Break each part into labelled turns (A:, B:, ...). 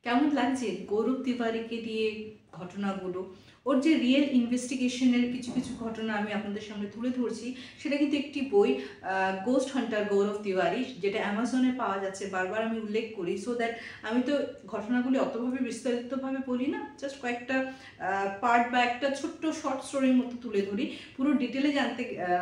A: কেমন লাগছে গৌরব তিওয়ারিকে দিয়ে ঘটনাগুলো? ওর যে রিয়েল ইনভেস্টিগেশনের কিছু কিছু ঘটনা আমি আপনাদের সামনে তুলে ধরছি, সেটা কিন্তু একটি বই, গোস্ট হান্টার গৌরব তিওয়ারি, যেটা অ্যামাজনে পাওয়া যাচ্ছে। বারবার আমি উল্লেখ করি সো দ্যাট আমি তো ঘটনাগুলি অতভাবে বিস্তারিতভাবে বলি না, জাস্ট কয়েকটা পার্ট বা একটা ছোট্ট শর্ট স্টোরির মতো তুলে ধরি। পুরো ডিটেলে জানতে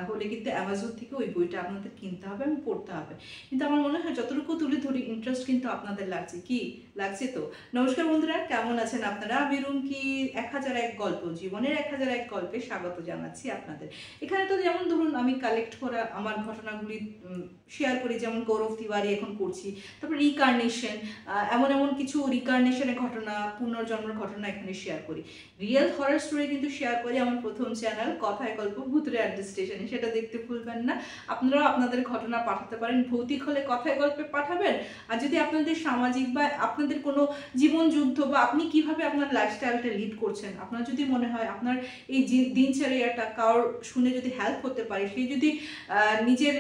A: হলে কিন্তু অ্যামাজন থেকে ওই বইটা আপনাদের কিনতে হবে এবং পড়তে হবে। কিন্তু আমার মনে হয় যতটুকু তুলে ধরি ইন্টারেস্ট কিন্তু আপনাদের লাগছে। কি লাগছে? তো নমস্কার বন্ধুরা, কেমন আছেন আপনারা? আমি রুমকি 1001 গল্প, জীবনের 1001 গল্পে স্বাগত জানাচ্ছি আপনাদের। এখানে তো যেমন ধরুন আমি কালেক্ট করা আমার ঘটনাগুলি শেয়ার করি, যেমন গৌরব তিওয়ারি এখন করছি, তারপর রিকার্নেশন, এমন এমন কিছু রিকার্নেশনের ঘটনা, পুনর্জন্মের ঘটনা এখানে শেয়ার করি। রিয়েল হরর স্টোরি কিন্তু শেয়ার করি আমার প্রথম চ্যানেল কথায় গল্প ভূতুরে অ্যাড্রেস স্টেশনে, সেটা দেখতে ভুলবেন না। আপনারাও আপনাদের ঘটনা পাঠাতে পারেন, ভৌতিক হলে কথায় গল্পে পাঠাবেন, আর যদি আপনাদের সামাজিক বা আপনাদের কোনো জীবন যুদ্ধ বা আপনি কিভাবে আপনার লাইফস্টাইলটা লিড করছেন, আপনার যদি মনে হয় আপনার এই দিনচর্যাটা কারোর শুনে যদি হেল্প হতে পারে, সেই যদি নিজের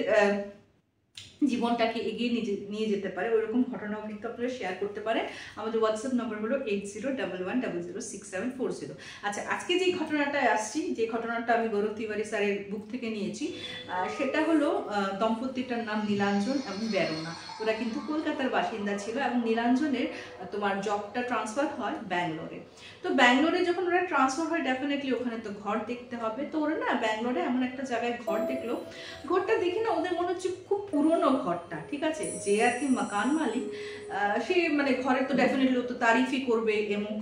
A: জীবনটাকে এগিয়ে নিয়ে যেতে পারে, ওইরকম ঘটনাও কিন্তু আপনারা শেয়ার করতে পারেন। আমাদের হোয়াটসঅ্যাপ নম্বর হলো 8011006040। আচ্ছা, আজকে যে ঘটনাটা আসছি, যে ঘটনাটা আমি গৌরব তিওয়ারি স্যারের বুক থেকে নিয়েছি, সেটা হলো দম্পতিটার নাম নীলাঞ্জন এবং বেরোনা। ওরা কিন্তু কলকাতার বাসিন্দা ছিল এবং নীলাঞ্জনের তোমার জবটা ট্রান্সফার হয় ব্যাঙ্গালোরে। তো ব্যাঙ্গালোরে যখন ওরা ট্রান্সফার হয়, ডেফিনেটলি ওখানে তো ঘর দেখতে হবে। তো ওরা না ব্যাঙ্গালোরে এমন একটা জায়গায় ঘর দেখলো, ঘরটা দেখি না ওদের মনে হচ্ছে খুব পুরনো ঘরটা, ঠিক আছে। যে আর কি মাকান মালিক, সে মানে ঘরে তো ডেফিনেটলি তো তারিফই করবে এমন।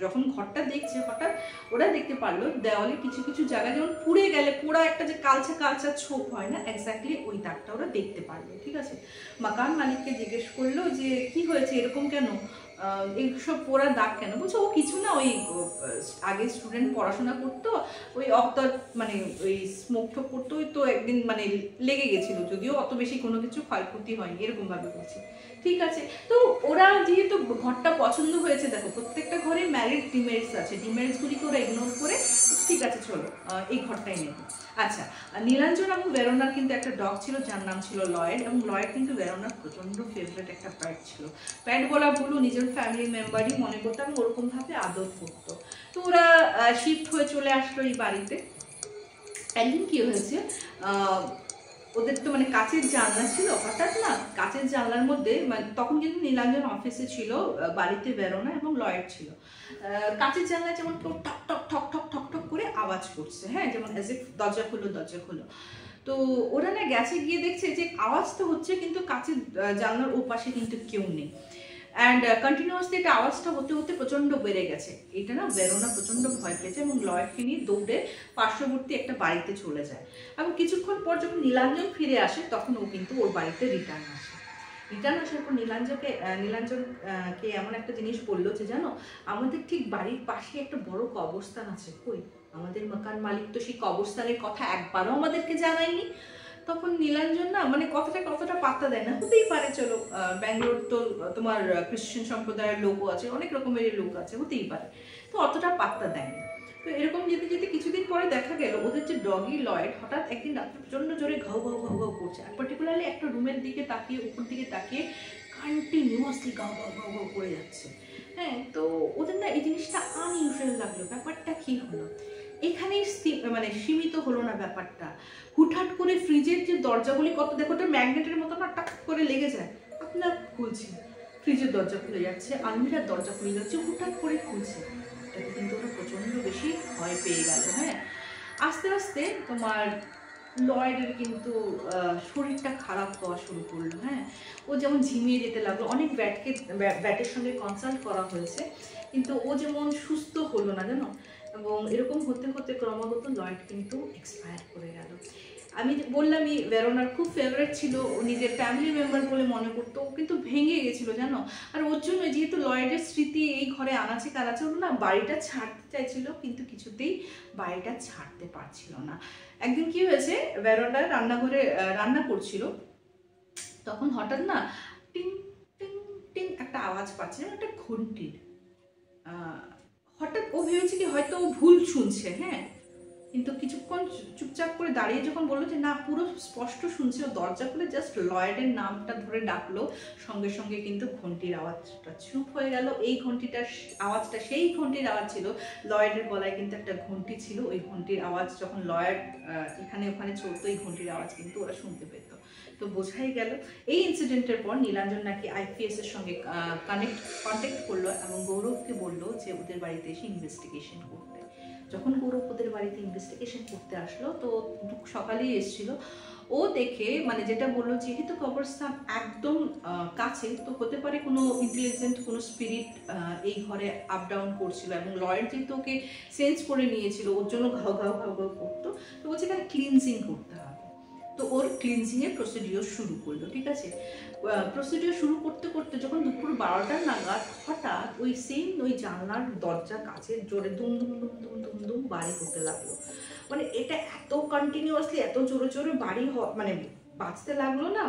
A: যখন ঘরটা দেখছে, হঠাৎ ওরা দেখতে পারলো দেওয়ালে কিছু কিছু জায়গা যেমন পুড়ে গেলে পোড়া একটা যে কালচা কালচা ছোপ হয় না, এক্স্যাক্টলি ওই দাগটা ওরা দেখতে পারলো, ঠিক আছে। মাকান মালিককে জিজ্ঞেস করলো যে কি হয়েছে, এরকম কেন, এইসব পোড়া দাগ কেন? বলছে ও কিছু না, ওই আগে স্টুডেন্ট পড়াশোনা করতো, ওই মানে ওই স্মোক ঠোক করতো, তো একদিন মানে লেগে গেছিল, যদিও অত বেশি কোনো কিছু ক্ষয়ক্ষতি হয়নি, এরকম ভাবে বলছে। ঠিক আছে, তো ওরা যেহেতু ঘরটা পছন্দ হয়েছে, দেখো প্রত্যেকটা ঘরে ম্যারিড ডিমেরিটস আছে, ডিমেরিটসগুলিকে ওরা ইগনোর করে ঠিক আছে চলো এই ঘরটাই নেব। আচ্ছা, নীলাঞ্জন এবং বেরোনার কিন্তু একটা ডগ ছিল যার নাম ছিল লয়েড, এবং লয়েড কিন্তু বেরোনার প্রচন্ড ফেভারিট একটা প্যাট ছিল। প্যাট বলা ভুল, নিজের ফ্যামিলি মেম্বারই মনে করতাম, ওরকম ভাবে আদর করতো। তো ওরা শিফট হয়ে চলে আসলো এই বাড়িতে। একদিন কি হয়েছে, ওদের তো মানে কাচের জানলা ছিল, হঠাৎ না কাচের জানলার মধ্যে, মানে তখন কিন্তু নীলাঞ্জন অফিসে ছিল, বাড়িতে বেরোনা এবং লয়েড ছিল। কাচের জানলায় যেমন কেউ ঠক ঠক ঠক ঠক ঠক ঠক করে আওয়াজ করছে, হ্যাঁ, যেমন এজ ইফ দরজা খুলো দরজা খুলো। তো ওরা না গেছে, গিয়ে দেখছে যে আওয়াজ তো হচ্ছে কিন্তু কাচের জানলার ওপাশে কিন্তু কেউ নেই। অ্যান্ড কন্টিনিউয়াসলি এটা আওয়াজটা হতে হতে প্রচণ্ড বেড়ে গেছে। এটা না বেরোনা প্রচণ্ড ভয় পেয়েছে এবং লয়েডকে নিয়ে দৌড়ে পার্শ্ববর্তী একটা বাড়িতে চলে যায়। এবং কিছুক্ষণ পর যখন নীলাঞ্জন ফিরে আসে, তখন ও কিন্তু ওর বাড়িতে রিটার্ন আসার পর নীলাঞ্জনকে এমন একটা জিনিস বললো যে জানো, আমাদের ঠিক বাড়ির পাশে একটা বড় কবরস্থান আছে, কই আমাদের মাকান মালিক তো সেই কবরস্থানের কথা একবারও আমাদেরকে জানায়নি। তখন নীলাঞ্জন না মানে কতটা পাত্তা দেয় না, হতেই পারে, চলো ব্যাঙ্গালোর তো তোমার খ্রিস্টান সম্প্রদায়ের লোকও আছে, অনেক রকমের লোক আছে, হতেই পারে, তো অতটা পাত্তা দেয়নি। তো এরকম যেতে যেতে কিছুদিন পরে দেখা গেল ওদের যে ডগি লয়েড হঠাৎ একদিন রাত্রে প্রচন্ড জোরে ঘাউ ঘাউ ঘাউ ঘাউ করছে, আর পার্টিকুলারলি একটা রুমের দিকে তাকিয়ে, উপর দিকে তাকিয়ে কন্টিনিউয়াসলি ঘাউ ঘাউ ঘাউ ঘাউ করে যাচ্ছে। হ্যাঁ, তো ওদের না এই জিনিসটা আনইউজুয়াল লাগলো, ব্যাপারটা কি হলো। এখানেই মানে সীমিত হলো না ব্যাপারটা, হুটহাট করে ফ্রিজের যে দরজাগুলি কত দেখো ওটা ম্যাগনেটের মতো না টাক করে লেগে যায়, আপনার খুলছে, ফ্রিজের দরজা খুলে যাচ্ছে, আলমিরার দরজা খুলে যাচ্ছে, হুটহাট করে খুলছে। এটাতে কিন্তু ওরা প্রচন্ড বেশি ভয় পেয়ে গেল। হ্যাঁ, আস্তে আস্তে তোমার লয়েডের কিন্তু শরীরটা খারাপ হওয়া শুরু করলো। হ্যাঁ, ও যেমন ঝিমিয়ে যেতে লাগলো, অনেক ব্যাটের সঙ্গে কনসাল্ট করা হয়েছে, কিন্তু ও যেমন সুস্থ হলো না জানো। এবং এরকম হতে হতে ক্রমাগত লয়েড কিন্তু এক্সপায়ার করে গেল। আমি বললামই বেরোনার খুব ফেভারিট ছিল, ও নিজের ফ্যামিলি মেম্বার বলে মনে করতো, ও কিন্তু ভেঙে গেছিল জানো। আর ওর জন্য যেহেতু লয়েডের স্মৃতি এই ঘরে আনাচে কানাচে, ওর না বাড়িটা ছাড়তে চাইছিল, কিন্তু কিছুতেই বাড়িটা ছাড়তে পারছিল না। একদিন কি হয়েছে, বেরোনা রান্নাঘরে রান্না করছিল, তখন হঠাৎ না টিং টিং টিং একটা আওয়াজ পাচ্ছে, একটা ঘন্টির। হঠাৎ ও ভেবেছে কি হয়তো ও ভুল শুনছে। হ্যাঁ, কিন্তু কিছুক্ষণ চুপচাপ করে দাঁড়িয়ে যখন বললো যে না পুরো স্পষ্ট শুনছি, ও দরজা খুলে জাস্ট লয়েডের নামটা ধরে ডাকলো, সঙ্গে সঙ্গে কিন্তু ঘন্টির আওয়াজটা চুপ হয়ে গেল। এই ঘন্টিটার আওয়াজটা সেই ঘন্টির আওয়াজ ছিল, লয়েডের গলায় কিন্তু একটা ঘন্টি ছিল, ওই ঘন্টির আওয়াজ যখন লয়েড এখানে ওখানে চলতো, এই ঘন্টির আওয়াজ কিন্তু ওরা শুনতে পেত। তো বোঝাই গেল এই ইনসিডেন্টের পর নীলাঞ্জন নাকি আইপিএস এর সঙ্গে কন্ট্যাক্ট করলো এবং গৌরবকে বললো যে ওদের বাড়িতে এসে ইনভেস্টিগেশন করতে। যখন গৌরব ওদের বাড়িতে ইনভেস্টিগেশন করতে আসলো, তো সকালেই এসেছিল, ও দেখে মানে যেটা বললো যেহেতু কবরস্থান একদম কাছে, তো হতে পারে কোনো ইন্টেলিজেন্ট কোনো স্পিরিট এই ঘরে আপ ডাউন করছিল, এবং লয়েড যেহেতু ওকে সেন্স করে নিয়েছিল, ওর জন্য ঘাও ঘাও ঘাও ঘাও করতো। তো বলছে এখানে ক্লিনজিং করতে হবে। তো ওর ক্লিনজিংয়ের প্রসিডিওর শুরু করলো, ঠিক আছে। প্রসিডিওর শুরু করতে করতে যখন দুপুর 12টার নাগাদ হঠাৎ ওই সেম ওই জানলার দরজা কাছে জোরে দুম দুম দুম দুম দুম দুম বাড়ি করতে লাগলো। মানে এটা এত কন্টিনিউয়াসলি এত জোরে জোরে বাড়ি মানে বাজতে লাগলো না।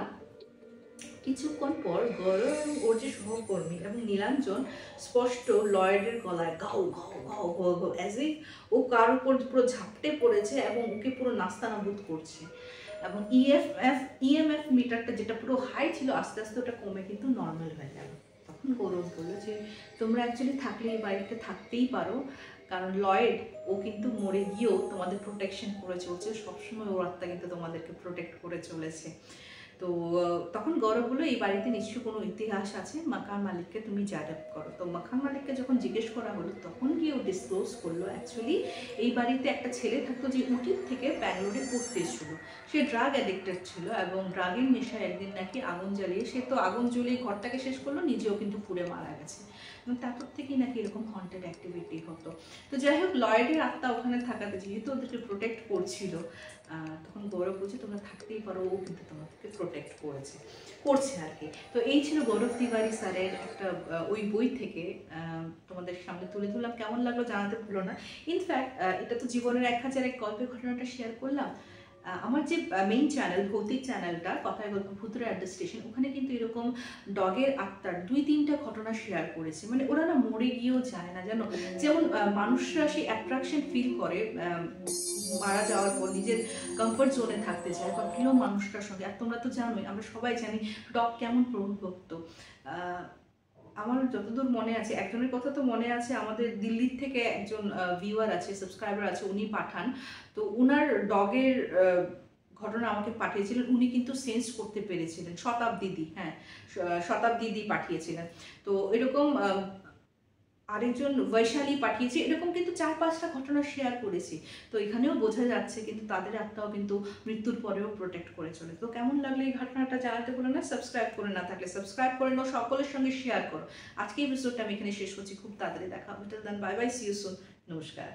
A: কিছুক্ষণ পর গৌরব এবং ওর যে সহকর্মী এবং নীলাঞ্জন স্পষ্ট লয়েডের গলায় গাও গাও গাও গাও গাও অ্যাজ ইফ ও কার উপর পুরো ঝাপটে পড়েছে এবং ওকে পুরো নাস্তানাবুদ করছে। এবং ইএমএফ মিটারটা যেটা পুরো হাই ছিল আস্তে আস্তে ওটা কমে কিন্তু নর্মাল হয়ে গেল। তখন গৌরব বললো যে তোমরা অ্যাকচুয়ালি থাকলে এই বাড়িতে থাকতেই পারো, কারণ লয়েড ও কিন্তু মরে গিয়েও তোমাদের প্রোটেকশন করে চলছে, সবসময় ওর আত্মা কিন্তু তোমাদেরকে প্রোটেক্ট করে চলেছে। তো তখন গৌরব বললো এই বাড়িতে নিশ্চয়ই কোনো ইতিহাস আছে, মাকান মালিককে তুমি জানাব করো। তো মাকান মালিককে যখন জিজ্ঞেস করা হলো তখন গিয়ে ও ডিসক্লোজ করলো অ্যাকচুয়ালি এই বাড়িতে একটা ছেলে থাকতো যে উটির থেকে ব্যাঙ্গালোরে পড়তে এসেছিল। সে ড্রাগ অ্যাডিক্টেড ছিল এবং ড্রাগের নেশায় একদিন নাকি আগুন জ্বালিয়ে, সে তো আগুন জ্বলিয়ে ঘরটাকে শেষ করলো, নিজেও কিন্তু পুড়ে মারা গেছে, এবং তারপর থেকেই নাকি এরকম হন্টেড অ্যাক্টিভিটি হতো। তো যাই হোক, লয়েডের আত্মা ওখানে থাকাতে যেহেতু ওদেরকে প্রোটেক্ট করছিল, তখন গৌরব বলছে তোমরা থাকতেই পারো, ও কিন্তু তোমাদেরকে প্রোটেক্ট করছে আর কি। তো এই ছিল গৌরব তিওয়ারি স্যারের একটা ওই বই থেকে তোমাদের সামনে তুলে ধরলাম। কেমন লাগলো জানাতে ভুলো না। ইনফ্যাক্ট এটা তো জীবনের 1001 গল্পের ঘটনাটা শেয়ার করলাম। আমার যে মেইন চ্যানেল ভৌতিক চ্যানেলটা কথায় গল্প ভূতুরে অ্যাট দ্য স্টেশন, ওখানে কিন্তু এরকম ডগের আত্মার 2-3টা ঘটনা শেয়ার করেছে। মানে ওরা না মরে গিয়েও যায় না জানো, যেমন মানুষরা সেই অ্যাট্রাকশন ফিল করে মারা যাওয়ার পর নিজের কমফর্ট জোনে থাকতে চায় বা প্রিয় মানুষটার সঙ্গে। আর তোমরা তো জানোই, আমরা সবাই জানি ডগ কেমন প্রভুভক্ত। আমার যতদূর মনে আছে, একজনের কথা তো মনে আছে, আমাদের দিল্লির থেকে একজন ভিউয়ার আছে, সাবস্ক্রাইবার আছে, উনি পাঠান। তো উনার ডগের ঘটনা আমাকে পাঠিয়েছিলেন, উনি কিন্তু সেন্স করতে পেরেছিলেন। শতাব্দী পাঠিয়েছিলেন। তো এরকম আরেকজন বৈশালী পাঠিয়েছে, এরকম কিন্তু 4-5টা ঘটনা শেয়ার করেছি। তো এখানেও বোঝা যাচ্ছে কিন্তু তাদের আত্মাও কিন্তু মৃত্যুর পরেও প্রোটেক্ট করে চলে। তো কেমন লাগলো এই ঘটনাটা জানাতে বলো না। সাবস্ক্রাইব করে না থাকলে সাবস্ক্রাইব করে নাও, সকলের সঙ্গে শেয়ার করো। আজকে এপিসোডটা আমি এখানে শেষ করছি, খুব তাড়াতাড়ি দেখা হবে। Till then bye bye, see you soon, নমস্কার।